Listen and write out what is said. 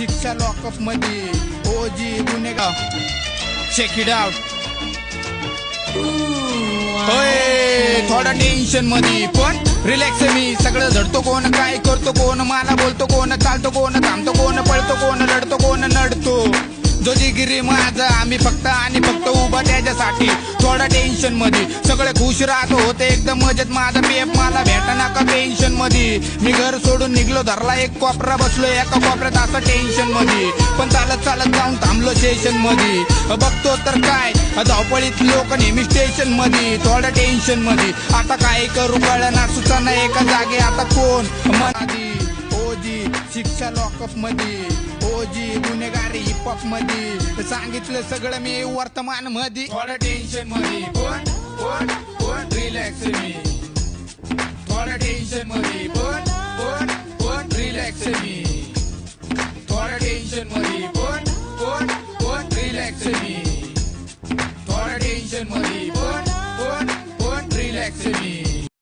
शिक्षा लॉकअप मध्ये ओजी गुन्हेगार चेक इट आउट होय थोडा टेन्शन मध्ये पण रिलॅक्स मी सगळं झडतो कोण काय करतो कोण मला बोलतो कोण चालतो कोण थांबतो कोण पळतो कोण लढतो कोण नडतो जो जिगिरी माझा आम्ही फक्त आणि फक्त उभा त्याच्यासाठी थोडा टेन्शन मध्ये सगळे खुश राहतो होते एकदम मजेत माझा पेप मला भेटा नका टेन्शन मध्ये मी घर सोडून निघलो धरला एक कोपरा बसलो एका कोपऱ्यात असं टेन्शन मध्ये पण चालत चालत जाऊन थांबलो स्टेशन मध्ये बघतो तर काय धावपळीत लोक नेहमी स्टेशन मध्ये थोडा टेन्शन मध्ये आता काय करू कळना सुचना एका जागे आता कोण मनादी ओजी शिक्षा लॉकअप मध्ये ओजी गुन्हेगारी हिपहॉप मध्ये सांगितलं सगळं मी वर्तमान मध्ये थोडं टेन्शन मध्ये पण रिलॅक्स मी थोडं टेन्शन मध्ये पण रिलॅक्स मी थोडं टेन्शन मध्ये पण रिलॅक्स मी थोडं टेन्शन मध्ये पण रिलॅक्स मी